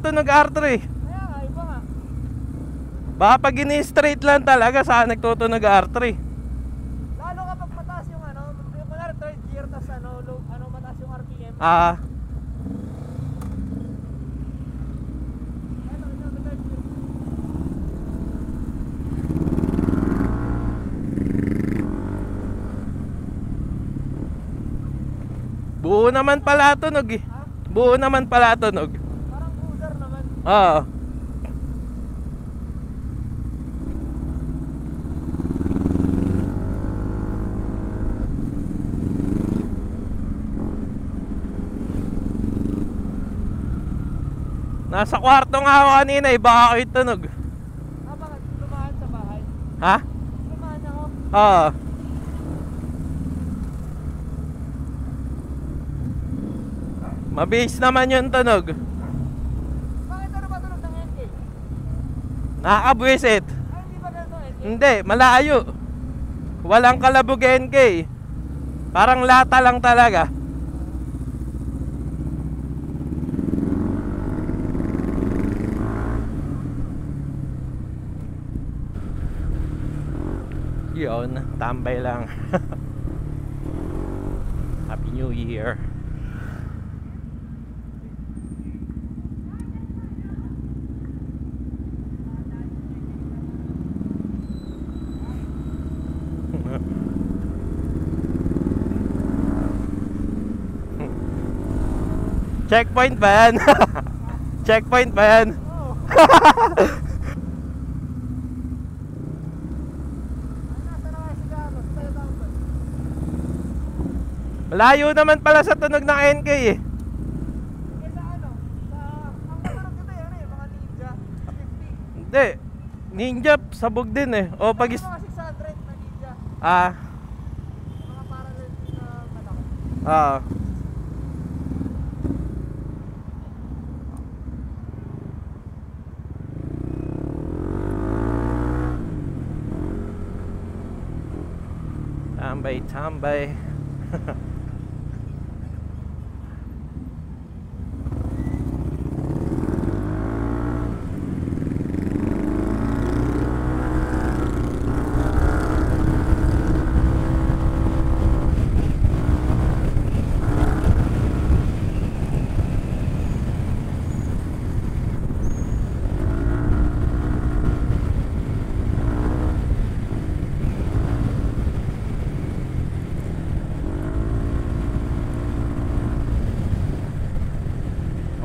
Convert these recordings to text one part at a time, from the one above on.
tunog R3. Kaya nga, iba nga. Baka pag ini-straight lang talaga, saan nagtutunog R3? Lalo kapag mataas yung ano, yung mga third gear, tas ano, low, ano, mataas yung RPM. Ah, Ito, ito, third gear. buo naman pala tunog eh. Ha? Buo naman pala tunog. Parang cruiser naman. Oo. Nasa kwarto nga ako kanina eh, baka ako yung tunog. Ah, bakit? Lumahan sa bahay? Ha? Lumahan ako. Oo. Mabilis naman yung tunog. Bakit ano ba tunog ng NK? Nakakabwisit. Ay, hindi ba ganito NK? Hindi, malayo. Walang kalabog NK. Parang lata lang talaga. Yun, tambay lang. Happy New Year. Checkpoint ba yan? Checkpoint ba yan? Oo. Nasa na kayo si Gabo? Sa tayo tao ba? Malayo naman pala sa tunog ng NK eh. Kesa ano? Sa... Ang tunog dito yan eh, mga Ninja. 50. Hindi. Ninja, sabog din eh. O pag Mga 600 na Ninja. Ah, Mga parallel na malaki. ah. Tambay, tambay.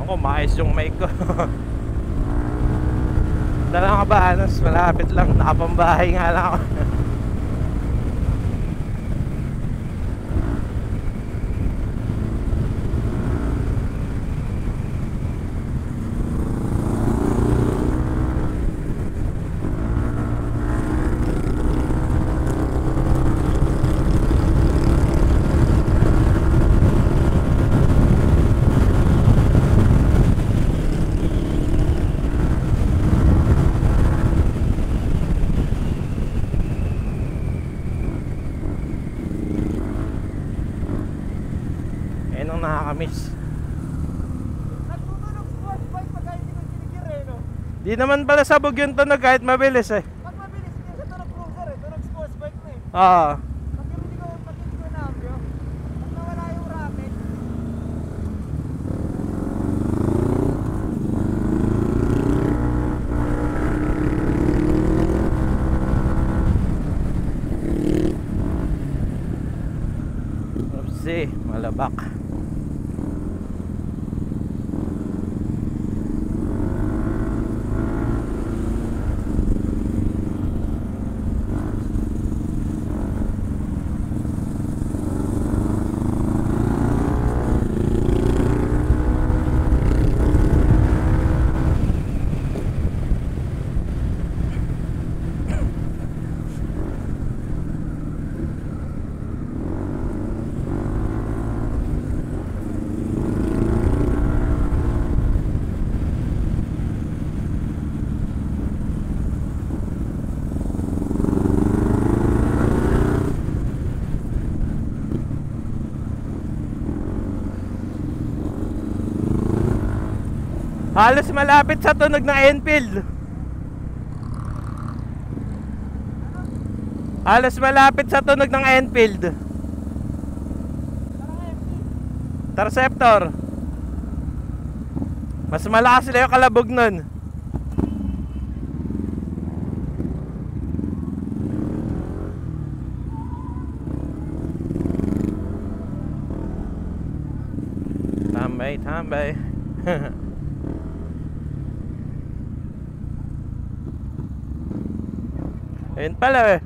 Ako, maayos yung mic ko. Dala ka ba, Anos? Malapit lang, nakapambahay nga lang ako. Eh, nung nakakamiss. Nagtutunog sports bike pag hindi ko kinigir eh, no? Di naman pala sabog yung tunog kahit mabilis eh. Pag mabilis hindi sa tunog cruiser eh, tunog sports bike na eh. Oo. Pag hindi ko na-ambyo, pag nawala yung racket, Oopsie, malabak. Halos malapit sa tunog ng Enfield. Halos malapit sa tunog ng Enfield. Interceptor. Mas malakas sila yung kalabog nun. Tambay, tambay. Ayun pala eh.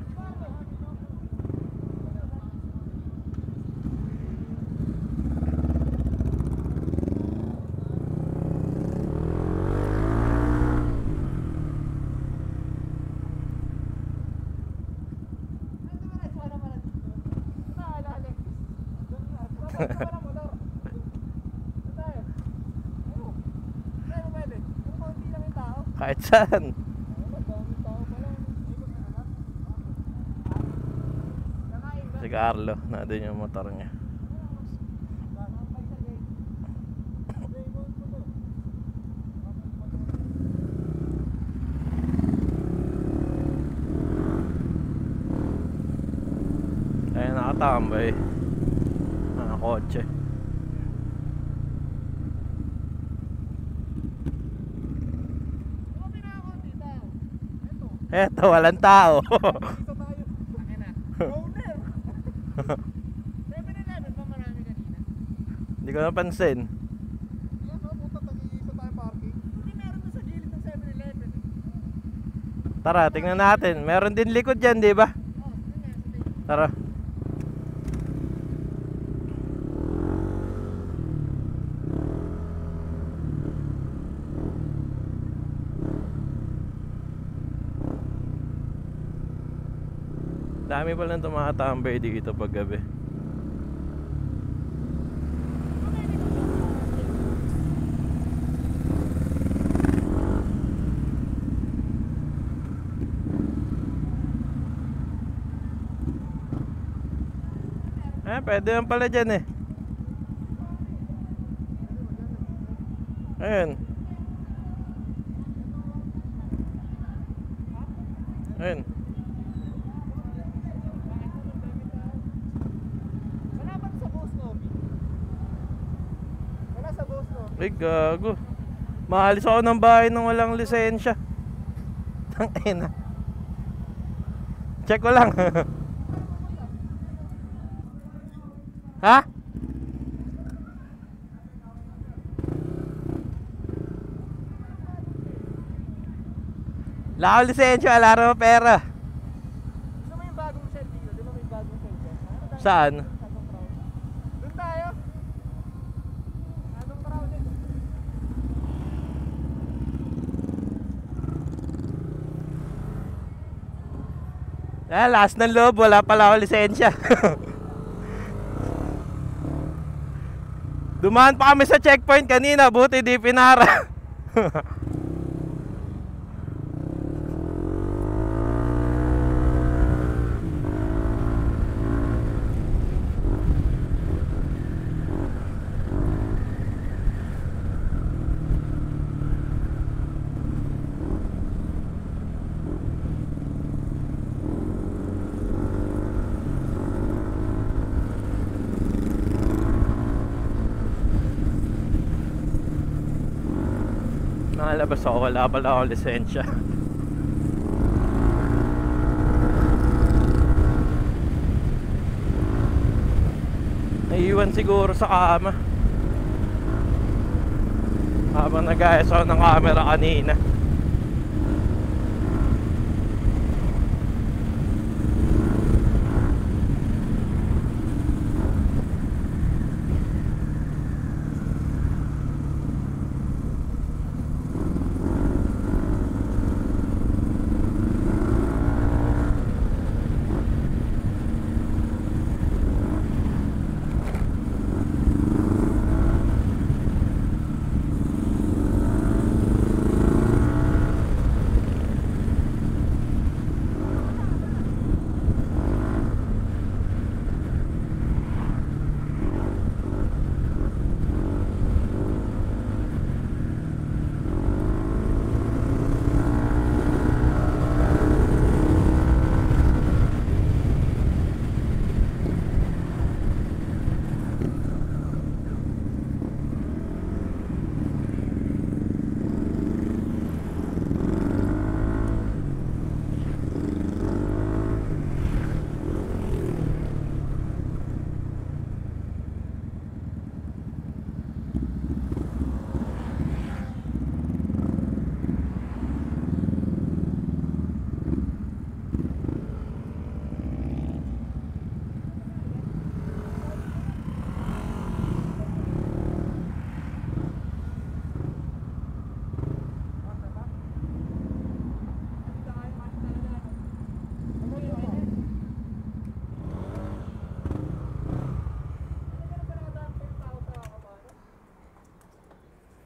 Kahit saan. Si Carlo, nandun yung motor niya. Ay, nakatambay mga kotse. Eto, walang tao. Dito tayo. Akin na. Owner. 7-Eleven pa marami kanina. Hindi ko napansin. Yan o, puta, tag-iisa tayo parking. Hindi meron doon sa gilid ng 7-Eleven. Tara, tingnan natin. Meron din likod dyan, di ba? Oh, sige. Tara. Dami palang tumatambay dito pag gabi. Pwede yan pala dyan eh. Ayun. Ayun. Wala ba sa boss lobby? Wala sa boss lobby. Ay, gago. Maalis ako ng bahay nang walang lisensya. Tangina. Check ko lang. Ha? Wala akong lisensya, wala rin pera. Gusto mo yung bagong shell dito? Di ba may bagong shell dyan? Saan? Doon tayo. Anong crowded? Last ng loob, wala pala akong lisensya. Dumaan pa kami sa checkpoint kanina, buti di pinara. Nakalabas ako, wala pala akong lisensya. Naiiwan siguro sa kama habang nag-ayos ako ng camera kanina.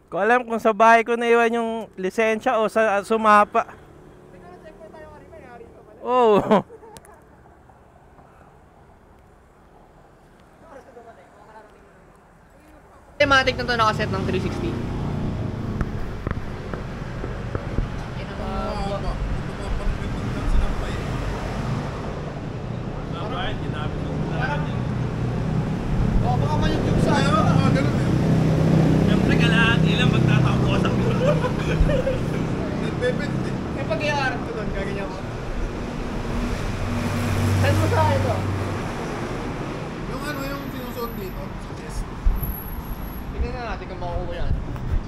Ko alam kung sa bahay ko naiwan yung lisensya o sa sumapa. Tingnan na checkpoint tayo kanina, yari ka pala. Oo. Automatic na to nakaset ng 360. Oh, baka ma-YouTube sa ano. Siyempre kalahati lang magtatakbo ka sa Eh, pag i-arap ko doon, gaganyan ko. Send mo sa akin to. Yung ano yung sinusuot dito sa chest. Tingnan na natin kung makukuha yan.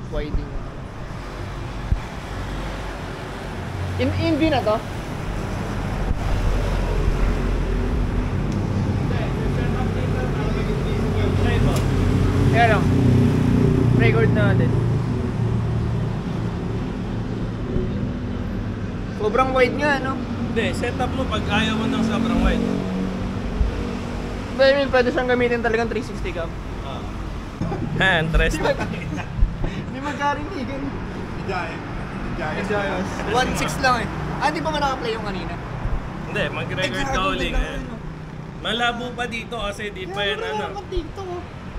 Winding. In view na to? Kaya lang. Record na natin. Sobrang wide nga, no? Hindi, setup mo pag ayaw mo ng sobrang wide. But I mean, pwede siyang gamitin talagang 360 cam. Interest. Hindi magkarinigan. Giant. 1.6 lang eh. Ah, di ba nga naka-play yung kanina? Hindi, mag-record ka uling. Malabo pa dito kasi di pa yan ano. dito.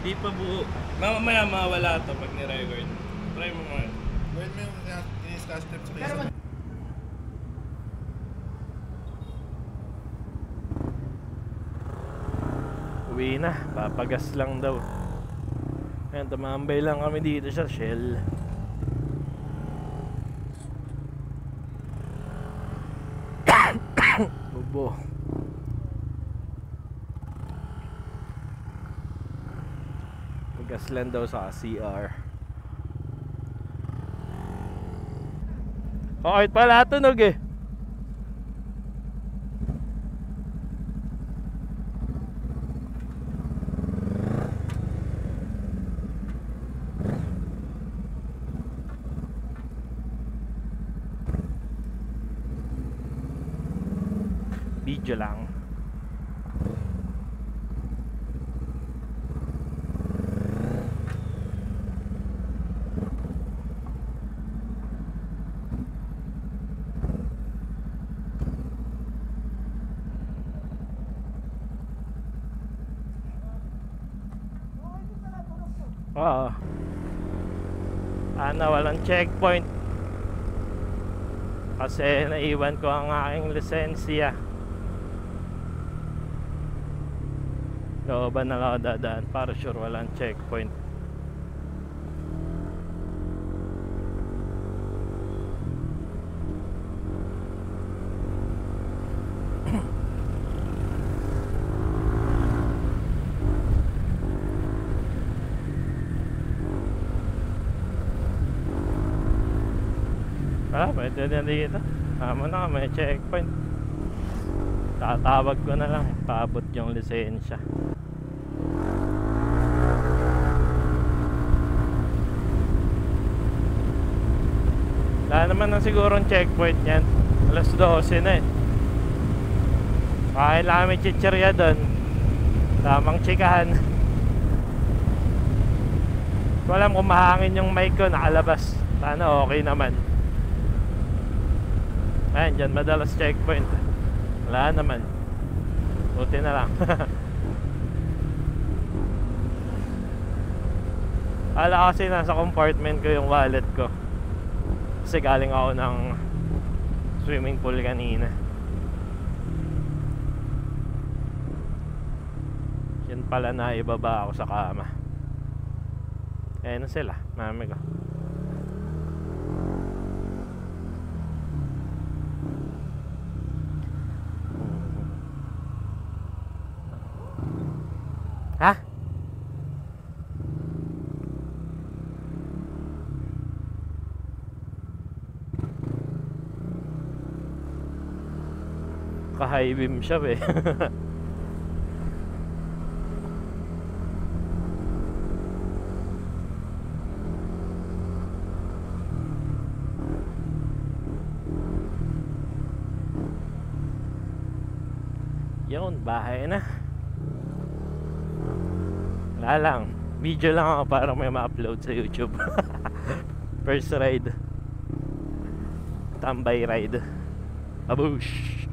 Di pa buo. Mamaya mawala to pag ni-record. Try mo nga. Gawin mo yung in-scotch tape sa Pero kesa. Uwi na, papagas lang daw. Ayan, tumambay lang kami dito sa Shell. Bubo. Pagas lang daw sa CR. Kahit pala tunog eh. Video lang. Oo. Ano, walang checkpoint. Kasi naiwan ko ang aking lisensya. Looban na lang ako dadaan para sure walang checkpoint. Pwede na dito. Tama na, may checkpoint. Tatawag ko na lang, paabot yung lisensya. Wala naman na sigurong checkpoint yan. Alas 12 na eh. Kain lang kami chichirya doon. Tamang chikahan. Walang kung mahangin yung mic ko, nakalabas. Sana okay naman. Ayan, dyan madalas checkpoint. Wala naman. Buti na lang. Ala kasi nasa compartment ko yung wallet ko. Kasi galing ako ng swimming pool kanina. Yan pala na ibaba ako sa kama. Ayan na sila, mami ko. Ha? Ka-high beam siya eh. Yun, bahay na. Wala lang, video lang ako para may ma-upload sa YouTube. First ride. Tambay ride. Abush.